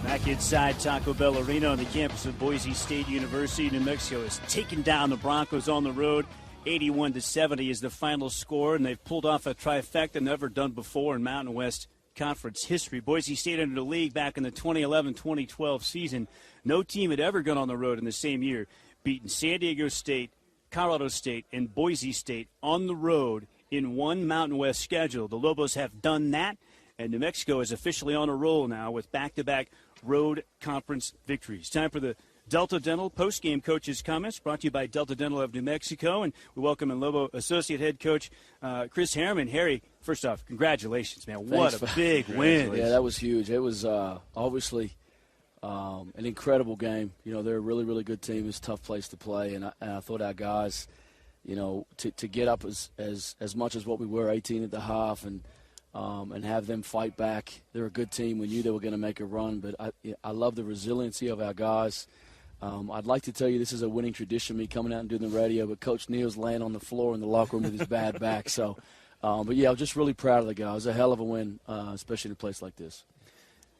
Back inside Taco Bell Arena on the campus of Boise State University, New Mexico has taken down the Broncos on the road. 81-70 is the final score, and they've pulled off a trifecta never done before in Mountain West Conference history. Boise State entered the league back in the 2011-2012 season. No team had ever gone on the road in the same year, beaten San Diego State, Colorado State, and Boise State on the road in one Mountain West schedule. The Lobos have done that, and New Mexico is officially on a roll now with back-to-back road conference victories. Time for the Delta Dental post-game coach's comments, brought to you by Delta Dental of New Mexico. And we welcome in Lobo Associate Head Coach Chris Harriman. Harry, first off, congratulations, man. What a big win. Yeah, that was huge. It was obviously an incredible game. You know, they're a really, really good team. It's a tough place to play. And I thought our guys, you know, to get up as much as what we were, 18 at the half, and have them fight back. They're a good team. We knew they were going to make a run, but I love the resiliency of our guys. I'd like to tell you this is a winning tradition, me coming out and doing the radio, but Coach Neal's laying on the floor in the locker room with his bad back. So, but, yeah, I'm just really proud of the guys. It was a hell of a win, especially in a place like this.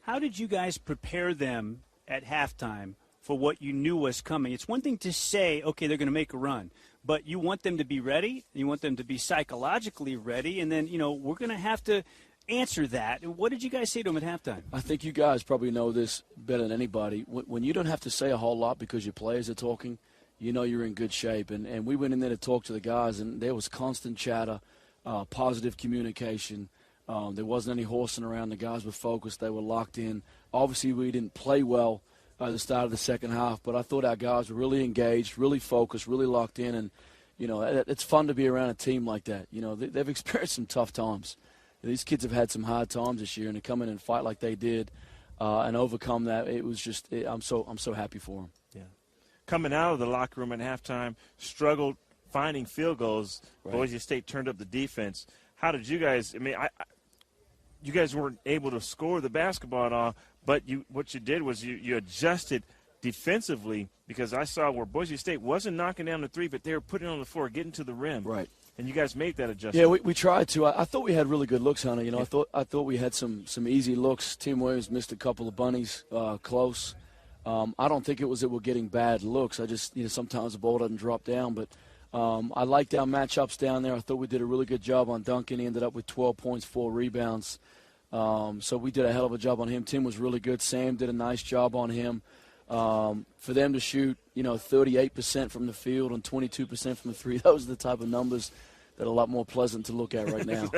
How did you guys prepare them at halftime for what you knew was coming? It's one thing to say, okay, they're going to make a run, but you want them to be ready. You want them to be psychologically ready, and then, you know, we're going to have to answer that. What did you guys say to them at halftime? I think you guys probably know this better than anybody. When you don't have to say a whole lot because your players are talking, you know you're in good shape. And we went in there to talk to the guys, and there was constant chatter, positive communication. There wasn't any horsing around. The guys were focused. They were locked in. Obviously, we didn't play well at the start of the second half, but I thought our guys were really engaged, really focused, really locked in. And, you know, it's fun to be around a team like that. You know, they've experienced some tough times. These kids have had some hard times this year, and to come in and fight like they did and overcome that, it was just I'm so happy for them. Yeah. Coming out of the locker room at halftime, struggled finding field goals. Right. Boise State turned up the defense. How did you guys – I mean, you guys weren't able to score the basketball at all, but what you did was you adjusted defensively, because I saw where Boise State wasn't knocking down the three, but they were putting it on the floor, getting to the rim. Right. And you guys made that adjustment. Yeah, we tried to. I thought we had really good looks, Hunter. You know, yeah. I thought we had some easy looks. Tim Williams missed a couple of bunnies close. I don't think it was that we're getting bad looks. I just, you know, sometimes the ball doesn't drop down. But I liked our matchups down there. I thought we did a really good job on Duncan. He ended up with 12 points, 4 rebounds. So we did a hell of a job on him. Tim was really good. Sam did a nice job on him. For them to shoot, you know, 38% from the field and 22% from the three, those are the type of numbers that are a lot more pleasant to look at right now.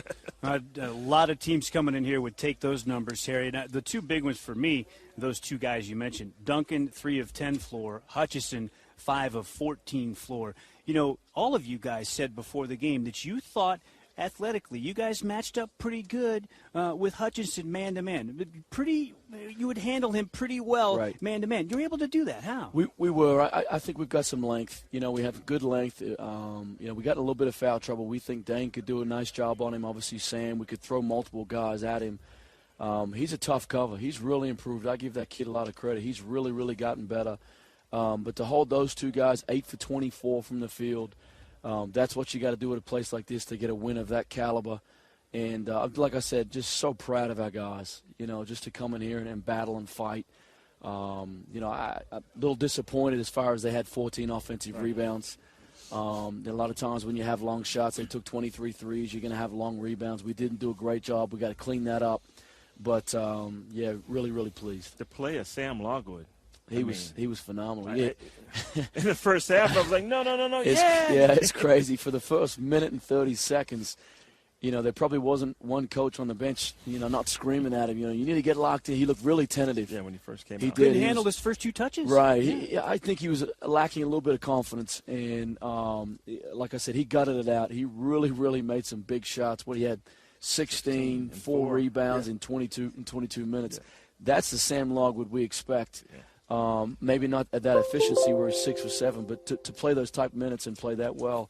A lot of teams coming in here would take those numbers, Harry. Now, the two big ones for me, those two guys you mentioned, Duncan, 3 of 10 floor, Hutchison, 5 of 14 floor. You know, all of you guys said before the game that you thought athletically you guys matched up pretty good with Hutchinson man-to-man. You would handle him pretty well man-to-man. You were able to do that. How? We were. I think we've got some length. You know, we have good length. You know, we got a little bit of foul trouble. We think Dane could do a nice job on him. Obviously, Sam, we could throw multiple guys at him. He's a tough cover. He's really improved. I give that kid a lot of credit. He's really, really gotten better. But to hold those two guys, 8 for 24 from the field, that's what you got to do at a place like this to get a win of that caliber. And like I said, just so proud of our guys, you know, just to come in here and battle and fight. You know, I'm a little disappointed as far as they had 14 offensive rebounds. A lot of times when you have long shots, they took 23 threes, you're going to have long rebounds. We didn't do a great job. We got to clean that up. But, yeah, really, really pleased. The play of Sam Logwood. He was phenomenal. Yeah. In the first half, I was like, no, Yeah, it's crazy. For the first minute and 30 seconds, you know, there probably wasn't one coach on the bench, you know, not screaming at him, you know, you need to get locked in. He looked really tentative. Yeah, when he first came out. He couldn't handle his first 2 touches. Right. Yeah. I think he was lacking a little bit of confidence. And, like I said, he gutted it out. He really, really made some big shots. He had 16, 4 rebounds in 22 minutes. Yeah. That's the Sam Logwood we expect. Yeah. Maybe not at that efficiency where he's 6 or 7, but to play those type minutes and play that well,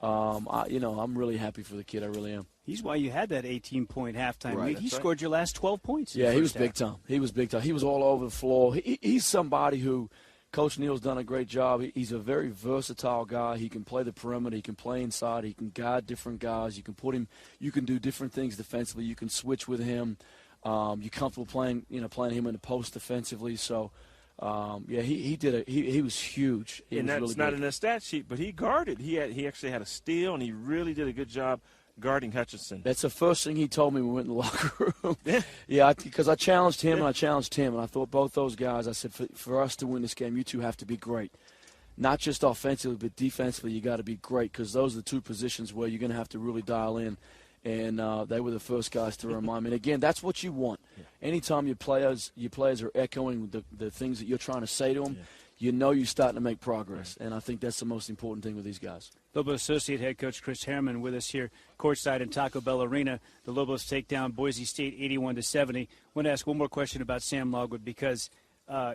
I'm really happy for the kid. I really am. He's why you had that 18-point halftime lead. He scored your last 12 points. Yeah, he was big time. He was big time. He was all over the floor. He's somebody who Coach Neal's done a great job. He's a very versatile guy. He can play the perimeter. He can play inside. He can guide different guys. You can put him. You can do different things defensively. You can switch with him. You're comfortable playing him in the post defensively. So, he was huge. He and was that's really not good. in the stat sheet, but he guarded. He actually had a steal, and he really did a good job guarding Hutchinson. That's the first thing he told me when we went in the locker room. Yeah, because I challenged him and I challenged him, and I thought both those guys, I said, for us to win this game, you two have to be great. Not just offensively, but defensively, you got to be great, because those are the two positions where you're going to have to really dial in. And they were the first guys to remind me. And, again, that's what you want. Anytime your players are echoing the things that you're trying to say to them, you know you're starting to make progress. And I think that's the most important thing with these guys. Lobo Associate Head Coach Chris Harriman with us here courtside in Taco Bell Arena. The Lobos take down Boise State 81-70. I want to ask one more question about Sam Logwood, because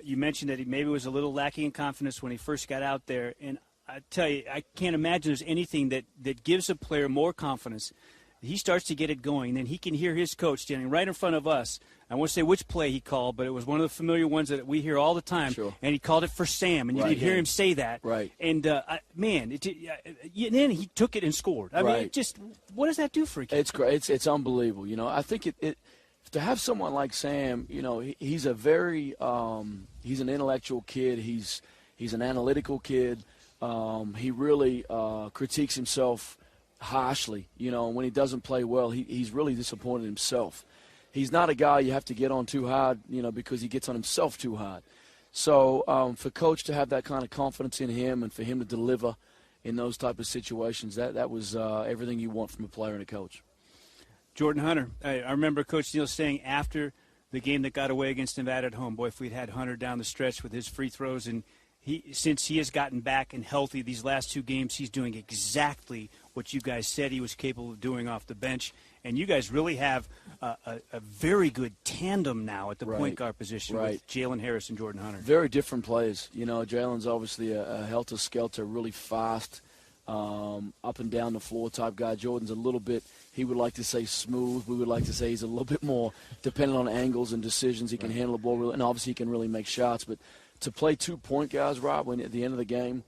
you mentioned that he maybe was a little lacking in confidence when he first got out there. And I tell you, I can't imagine there's anything that gives a player more confidence. He starts to get it going, then he can hear his coach standing right in front of us. I won't say which play he called, but it was one of the familiar ones that we hear all the time. Sure. And he called it for Sam, and you could hear him say that. Right. And, then he took it and scored. I mean, what does that do for a kid? It's great. It's unbelievable. I think it to have someone like Sam, he's a very he's an intellectual kid. He's an analytical kid. He really critiques himself harshly, and when he doesn't play well, he's really disappointed himself. He's not a guy you have to get on too hard, because he gets on himself too hard. So for Coach to have that kind of confidence in him and for him to deliver in those type of situations, that was everything you want from a player and a coach. Jordan Hunter, I remember Coach Neal saying after the game that got away against Nevada at home, boy, if we'd had Hunter down the stretch with his free throws, and since he has gotten back and healthy these last two games, he's doing exactly what you guys said he was capable of doing off the bench. And you guys really have a very good tandem now at the point guard position with Jalen Harris and Jordan Hunter. Very different players. Jalen's obviously a helter-skelter, really fast, up and down the floor type guy. Jordan's a little bit, he would like to say smooth. We would like to say he's a little bit more dependent on angles and decisions. He can handle the ball really, and obviously he can really make shots. But to play 2 point guards, Rob, when at the end of the game,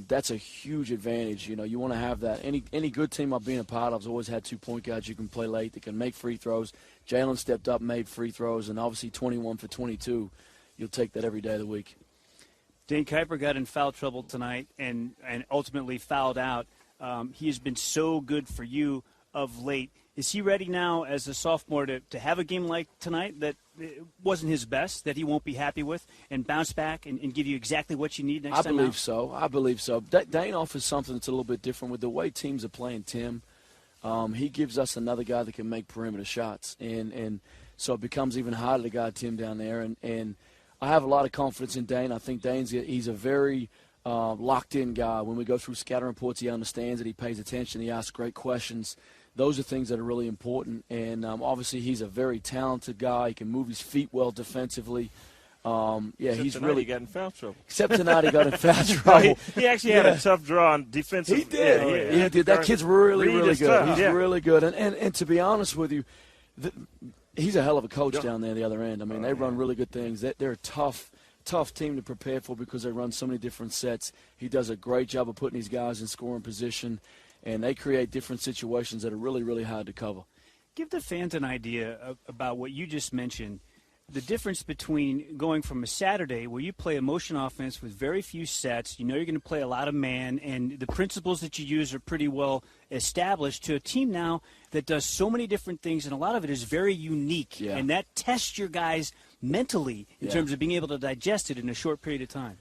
that's a huge advantage. You want to have that. Any good team I've been a part of has always had 2 point guards you can play late, that can make free throws. Jalen stepped up, made free throws, and obviously 21 for 22. You'll take that every day of the week. Dane Kuiper got in foul trouble tonight and ultimately fouled out. He has been so good for you of late. Is he ready now as a sophomore to have a game like tonight that wasn't his best, that he won't be happy with, and bounce back and give you exactly what you need next time out? I believe so. Dane offers something that's a little bit different with the way teams are playing Tim. He gives us another guy that can make perimeter shots, and so it becomes even harder to guard Tim down there. And I have a lot of confidence in Dane. I think he's a very locked-in guy. When we go through scouting reports, he understands it. He pays attention. He asks great questions. Those are things that are really important. And obviously he's a very talented guy. He can move his feet well defensively. He's really. He got in foul trouble. Except tonight he got in foul trouble. He actually had a tough draw on defensive. He did. He did. That kid's really good. Tough. He's really good. And to be honest with you, he's a hell of a coach down there the other end. I mean, they run really good things. They're a tough team to prepare for because they run so many different sets. He does a great job of putting these guys in scoring position, and they create different situations that are really, really hard to cover. Give the fans an idea about what you just mentioned, the difference between going from a Saturday where you play a motion offense with very few sets, you're going to play a lot of man, and the principles that you use are pretty well established, to a team now that does so many different things, and a lot of it is very unique, and that tests your guys mentally in terms of being able to digest it in a short period of time.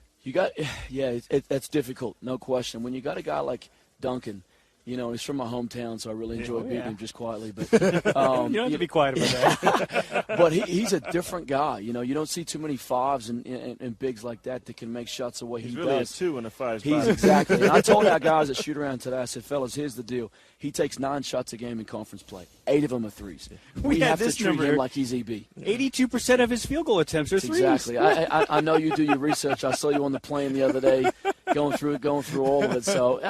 That's difficult, no question. When you got a guy like Duncan, he's from my hometown, so I really enjoy beating him just quietly. But you don't have to be quiet about that. But he's a different guy. You don't see too many fives and bigs like that can make shots the way he really does. He's really a 2 and a 5. He's exactly. And I told our guys that shoot around today, I said, fellas, here's the deal. He takes 9 shots a game in conference play. 8 of them are threes. We have to treat him like he's EB. 82% of his field goal attempts are threes. Exactly. I know you do your research. I saw you on the plane the other day going through all of it. So,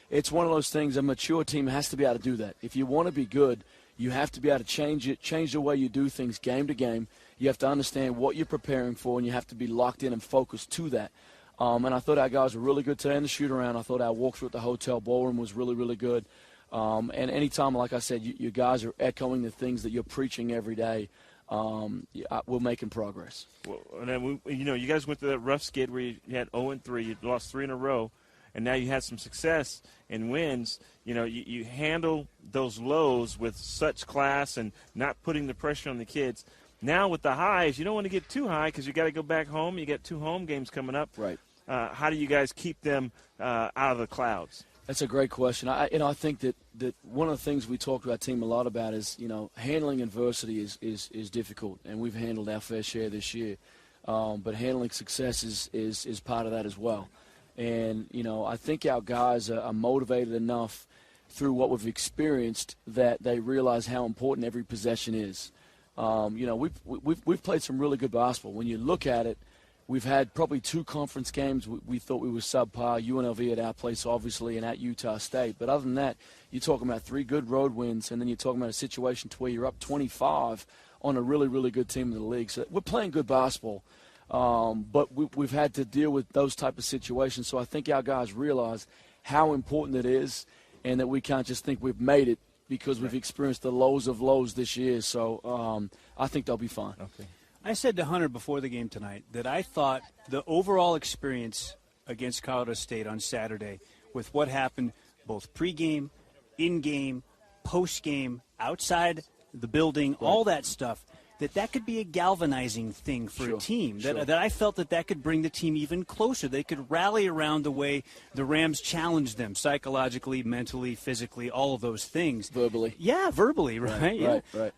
it's one of those things. A mature team has to be able to do that. If you want to be good, you have to be able to change the way you do things game to game. You have to understand what you're preparing for, and you have to be locked in and focused to that. And I thought our guys were really good today in the shoot-around. I thought our walkthrough at the hotel ballroom was really, really good. And anytime, like I said, you guys are echoing the things that you're preaching every day, we're making progress. Well, and then you guys went through that rough skid where you had 0-3, you lost 3 in a row, and now you had some success and wins. You handle those lows with such class and not putting the pressure on the kids. Now with the highs, you don't want to get too high because you got to go back home. You got 2 home games coming up. Right. How do you guys keep them out of the clouds? That's a great question. I think that one of the things we talk to our team a lot about is, handling adversity is difficult, and we've handled our fair share this year. But handling success is part of that as well. And, I think our guys are motivated enough through what we've experienced that they realize how important every possession is. We've played some really good basketball. When you look at it, we've had probably 2 conference games we thought we were subpar. UNLV at our place, obviously, and at Utah State. But other than that, you're talking about 3 good road wins, and then you're talking about a situation to where you're up 25 on a really, really good team in the league. So we're playing good basketball. But we've had to deal with those type of situations. So I think our guys realize how important it is and that we can't just think we've made it because we've experienced the lows of lows this year. So I think they'll be fine. Okay. I said to Hunter before the game tonight that I thought the overall experience against Colorado State on Saturday with what happened both pregame, in-game, post-game, outside the building, all that stuff, that could be a galvanizing thing for a team. That I felt that could bring the team even closer. They could rally around the way the Rams challenged them psychologically, mentally, physically, all of those things. Verbally. Yeah, verbally, right? Right.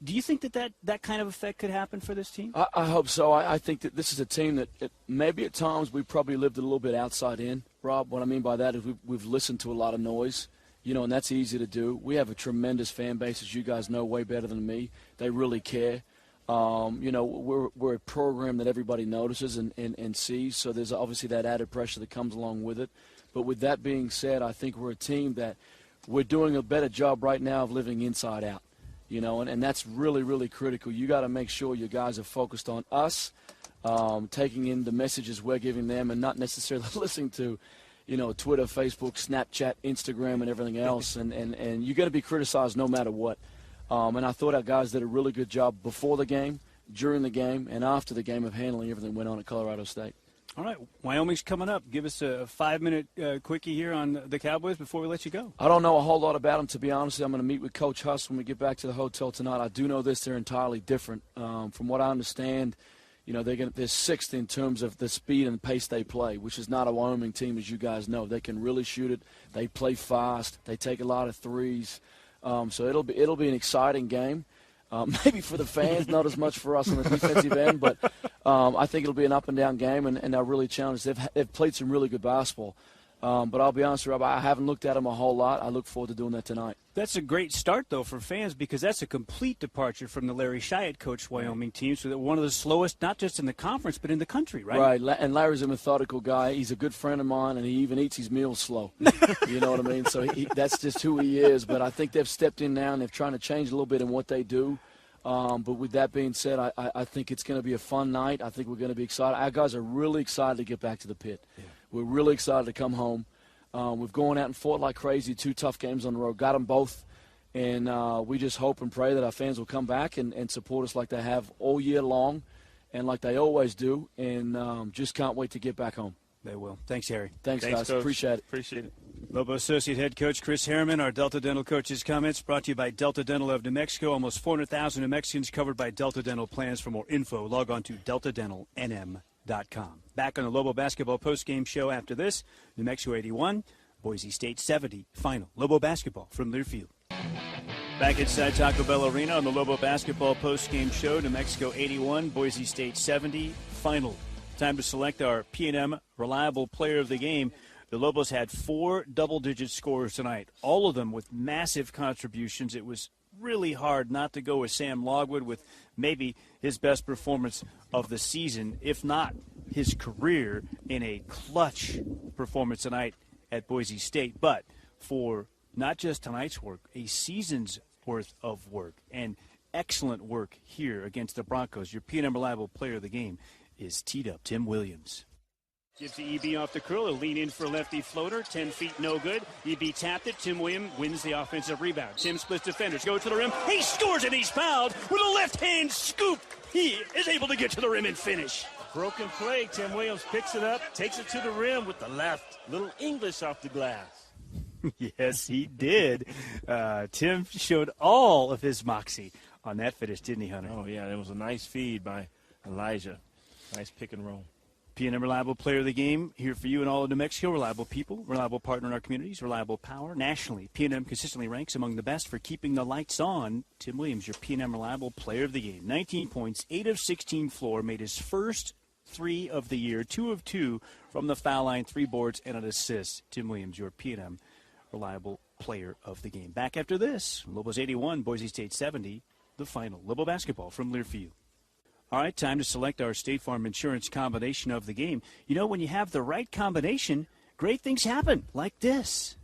Do you think that kind of effect could happen for this team? I hope so. I think that this is a team that maybe at times we probably lived a little bit outside in, Rob. What I mean by that is we've listened to a lot of noise. And that's easy to do. We have a tremendous fan base, as you guys know way better than me. They really care. We're a program that everybody notices and sees, so there's obviously that added pressure that comes along with it. But with that being said, I think we're a team that we're doing a better job right now of living inside out, and that's really, really critical. You got to make sure your guys are focused on us, taking in the messages we're giving them and not necessarily listening to Twitter, Facebook, Snapchat, Instagram, and everything else. And you're going to be criticized no matter what. And I thought our guys did a really good job before the game, during the game, and after the game of handling everything that went on at Colorado State. All right, Wyoming's coming up. Give us a 5-minute quickie here on the Cowboys before we let you go. I don't know a whole lot about them, to be honest. I'm going to meet with Coach Huss when we get back to the hotel tonight. I do know this. They're entirely different. From what I understand, they're sixth in terms of the speed and pace they play, which is not a Wyoming team, as you guys know. They can really shoot it. They play fast. They take a lot of threes. So it'll be an exciting game. Maybe for the fans, not as much for us on the defensive end, but I think it'll be an up-and-down game, and they're really challenged. They've played some really good basketball. But I'll be honest, Rob, I haven't looked at them a whole lot. I look forward to doing that tonight. That's a great start, though, for fans because that's a complete departure from the Larry Shiat coached Wyoming team. So they're one of the slowest, not just in the conference, but in the country, right? Right, and Larry's a methodical guy. He's a good friend of mine, and he even eats his meals slow. You know what I mean? So that's just who he is. But I think they've stepped in now, and they're trying to change a little bit in what they do. But with that being said, I think it's going to be a fun night. I think we're going to be excited. Our guys are really excited to get back to the pit. Yeah. We're really excited to come home. We've gone out and fought like crazy, 2 tough games on the road, got them both. And we just hope and pray that our fans will come back and support us like they have all year long and like they always do. And just can't wait to get back home. They will. Thanks, Harry. Thanks guys. Coach. Appreciate it. Appreciate it. Lobo Associate Head Coach Chris Harriman, our Delta Dental Coach's comments brought to you by Delta Dental of New Mexico. Almost 400,000 New Mexicans covered by Delta Dental plans. For more info, log on to deltadentalnm.com. Back on the Lobo Basketball postgame show after this. New Mexico 81, Boise State 70. Final. Lobo Basketball from Learfield. Back inside Taco Bell Arena on the Lobo Basketball postgame show. New Mexico 81, Boise State 70. Final. Time to select our P&M Reliable Player of the Game. The Lobos had 4 double-digit scorers tonight, all of them with massive contributions. It was really hard not to go with Sam Logwood with maybe his best performance of the season, if not his career, in a clutch performance tonight at Boise State. But for not just tonight's work, a season's worth of work and excellent work here against the Broncos, your P&M Reliable Player of the Game is teed up Tim Williams. Gives the EB off the curl. He'll lean in for a lefty floater. 10 feet, no good. EB tapped it. Tim Williams wins the offensive rebound. Tim splits defenders. Go to the rim. He scores and he's fouled with a left-hand scoop. He is able to get to the rim and finish. Broken play. Tim Williams picks it up, takes it to the rim with the left. Little English off the glass. Yes, he did. Tim showed all of his moxie on that finish, didn't he, Hunter? Oh, yeah. It was a nice feed by Elijah. Nice pick and roll. PNM Reliable Player of the Game, here for you and all of New Mexico. Reliable people, reliable partner in our communities, reliable power. Nationally, PNM consistently ranks among the best for keeping the lights on. Tim Williams, your PNM Reliable Player of the Game. 19 points, 8 of 16 floor, made his first 3 of the year, 2 of 2 from the foul line, 3 boards and an assist. Tim Williams, your PNM Reliable Player of the Game. Back after this, Lobos 81, Boise State 70, the final. Lobo basketball from Learfield. All right, time to select our State Farm Insurance combination of the game. You know, when you have the right combination, great things happen, like this.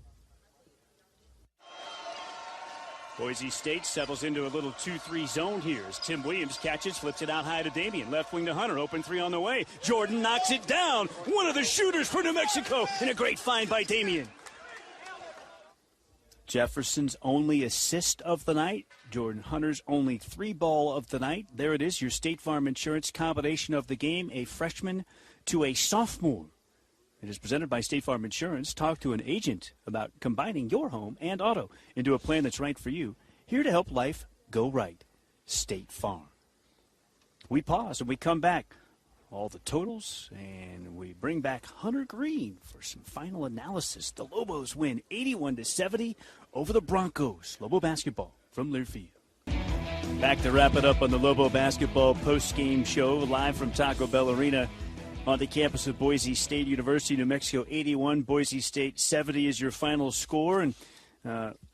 Boise State settles into a little 2-3 zone here as Tim Williams catches, flips it out high to Damian. Left wing to Hunter, open 3 on the way. Jordan knocks it down. One of the shooters for New Mexico, and a great find by Damian. Jefferson's only assist of the night. Jordan Hunter's only 3-ball of the night. There it is, your State Farm Insurance combination of the game, a freshman to a sophomore. It is presented by State Farm Insurance. Talk to an agent about combining your home and auto into a plan that's right for you. Here to help life go right. State Farm. We pause and we come back. All the totals, and we bring back Hunter Green for some final analysis. The Lobos win 81-70 over the Broncos. Lobo basketball from Learfield. Back to wrap it up on the Lobo basketball post-game show, live from Taco Bell Arena on the campus of Boise State University, New Mexico. 81, Boise State 70 is your final score, and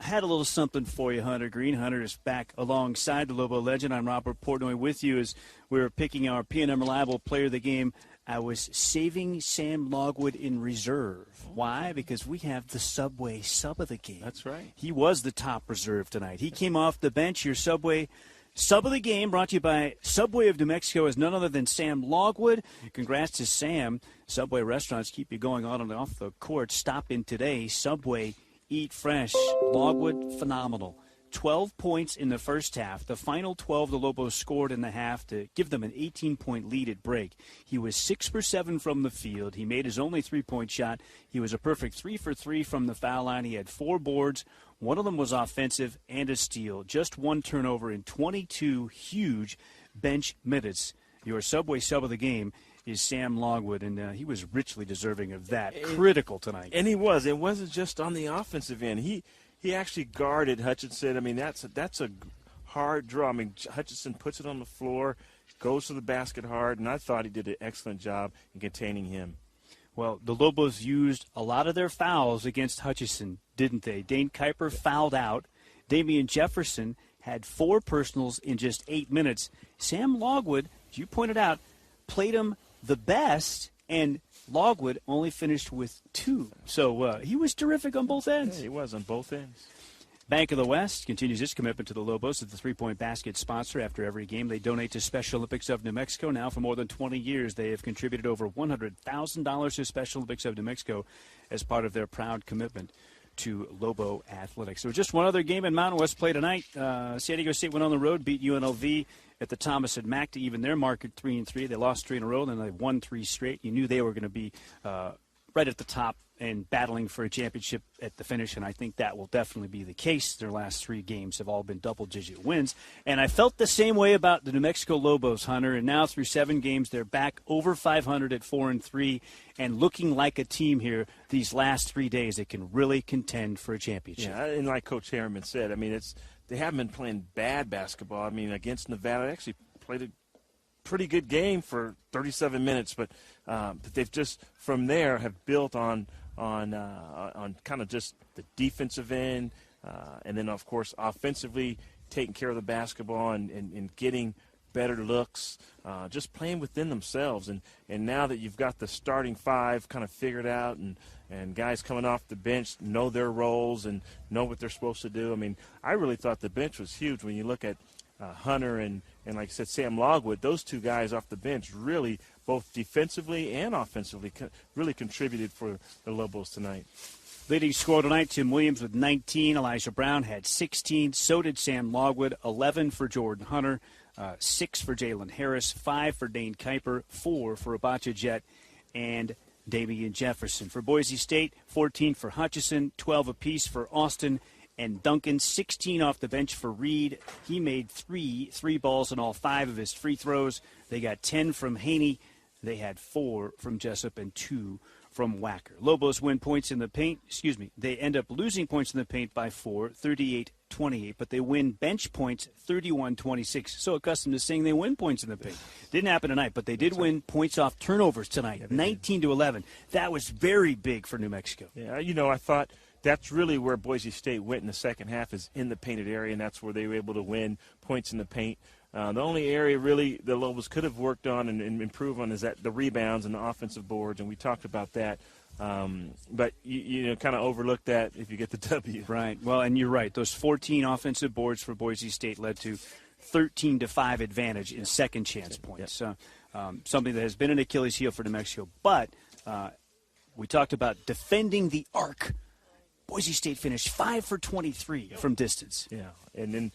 had a little something for you, Hunter Green. Hunter is back alongside the Lobo legend. I'm Robert Portnoy with you as we were picking our PNM Reliable Player of the Game. I was saving Sam Logwood in reserve. Why? Because we have the Subway sub of the game. That's right. He was the top reserve tonight. He came off the bench. Your Subway sub of the game brought to you by Subway of New Mexico is none other than Sam Logwood. Congrats to Sam. Subway restaurants keep you going on and off the court. Stop in today. Subway, eat fresh. Logwood, phenomenal. 12 points in the first half. The final 12 the Lobos scored in the half to give them an 18-point lead at break. He was 6 for 7 from the field. He made his only three-point shot. He was a perfect 3 for 3 from the foul line. He had 4 boards. One of them was offensive and a steal. Just 1 turnover in 22 huge bench minutes. Your Subway sub of the game is Sam Logwood, and he was richly deserving of that. Critical tonight. And he was. It wasn't just on the offensive end. He actually guarded Hutchinson. I mean, that's a hard draw. I mean, Hutchinson puts it on the floor, goes to the basket hard, and I thought he did an excellent job in containing him. Well, the Lobos used a lot of their fouls against Hutchinson, didn't they? Dane Kuiper fouled out. Damian Jefferson had 4 personals in just 8 minutes. Sam Logwood, as you pointed out, played him the best, and Logwood only finished with 2. So he was terrific on both ends. Yeah, he was on both ends. Bank of the West continues its commitment to the Lobos as the three-point basket sponsor. After every game, they donate to Special Olympics of New Mexico. Now, for more than 20 years, they have contributed over $100,000 to Special Olympics of New Mexico as part of their proud commitment to Lobo athletics. So just one other game in Mountain West play tonight. San Diego State went on the road, beat UNLV at the Thomas and Mack to even their mark at 3-3. They lost 3 in a row, then they won 3 straight. You knew they were going to be right at the top and battling for a championship at the finish, and I think that will definitely be the case. Their last 3 games have all been double-digit wins, and I felt the same way about the New Mexico Lobos, Hunter, and now through 7 games, they're back over 500 at 4-3 and looking like a team here these last 3 days that can really contend for a championship. Yeah, and like Coach Harriman said, I mean, they haven't been playing bad basketball. I mean, against Nevada, they actually played a pretty good game for 37 minutes, but they've just, from there, have built on kind of just the defensive end, and then, of course, offensively taking care of the basketball and getting better looks, just playing within themselves. And now that you've got the starting 5 kind of figured out and guys coming off the bench know their roles and know what they're supposed to do, I mean, I really thought the bench was huge when you look at Hunter and like I said, Sam Logwood, those two guys off the bench really, both defensively and offensively, really contributed for the Lobos tonight. Leading scorer tonight, Tim Williams with 19. Elijah Brown had 16. So did Sam Logwood. 11 for Jordan Hunter. 6 for Jalen Harris. 5 for Dane Kuiper. 4 for Abacha Jet. And Damian Jefferson. For Boise State, 14 for Hutchison. 12 apiece for Austin and Duncan. 16 off the bench for Reed. He made three balls in all 5 of his free throws. They got 10 from Haney. They had 4 from Jessup and 2 from Wacker. Lobos win points in the paint. They end up losing points in the paint by 4, 38-28, but they win bench points 31-26. So accustomed to saying they win points in the paint. Didn't happen tonight, but they did win points off turnovers tonight, 19-11. That was very big for New Mexico. Yeah, I thought that's really where Boise State went in the second half, is in the painted area, and that's where they were able to win points in the paint. The only area really the Lobos could have worked on and improve on is that the rebounds and the offensive boards, and we talked about that. But you kind of overlook that if you get the W. Right. Well, and you're right. Those 14 offensive boards for Boise State led to 13-5 advantage in second chance points. Yep. Something that has been an Achilles heel for New Mexico. But we talked about defending the arc. Boise State finished 5 for 23 from distance. Yeah, and then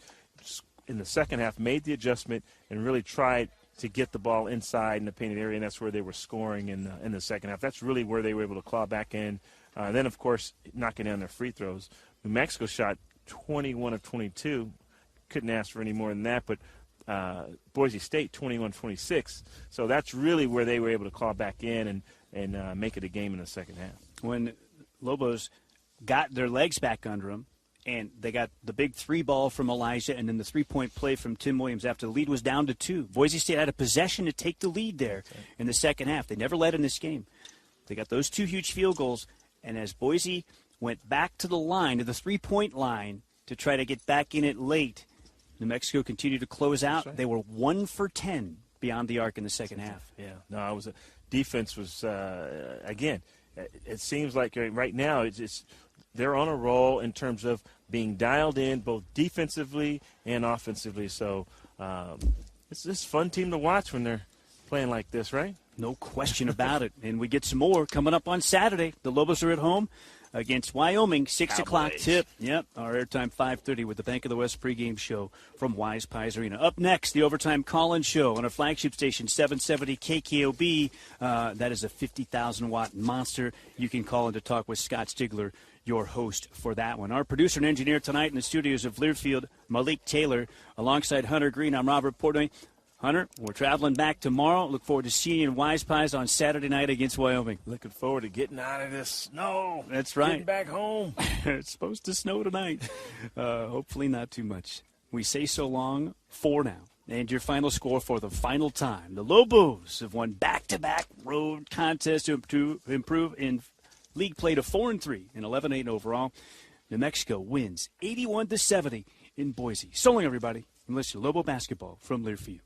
in the second half made the adjustment and really tried to get the ball inside in the painted area, and that's where they were scoring in the second half. That's really where they were able to claw back in. Then, of course, knocking down their free throws. New Mexico shot 21 of 22. Couldn't ask for any more than that, but Boise State 21-26. So that's really where they were able to claw back in and make it a game in the second half. When Lobos got their legs back under them, and they got the big 3 ball from Elijah and then the 3-point play from Tim Williams after the lead was down to 2. Boise State had a possession to take the lead there in the second half. They never led in this game. They got those 2 huge field goals, and as Boise went back to the line, to the 3-point line, to try to get back in it late, New Mexico continued to close out. Right. They were 1 for 10 beyond the arc in the second half. Yeah, no, defense was, again, it seems like right now it's they're on a roll in terms of being dialed in both defensively and offensively. So it's this fun team to watch when they're playing like this, right? No question about it. And we get some more coming up on Saturday. The Lobos are at home against Wyoming, 6 o'clock tip. Yep, our airtime 5:30 with the Bank of the West pregame show from Wise Pies Arena. Up next, the Overtime Call-In Show on our flagship station, 770 KKOB. That is a 50,000-watt monster. You can call in to talk with Scott Stigler, your host for that one. Our producer and engineer tonight in the studios of Learfield, Malik Taylor, alongside Hunter Green. I'm Robert Portnoy. Hunter, we're traveling back tomorrow. Look forward to seeing you in Wise Pies on Saturday night against Wyoming. Looking forward to getting out of this snow. That's right. Getting back home. It's supposed to snow tonight. Hopefully not too much. We say so long for now. And your final score for the final time. The Lobos have won back-to-back road contests to improve in league play to 4-3 and 11-8 overall. New Mexico wins 81-70 in Boise. So long, everybody. And listen to Lobo basketball from Learfield.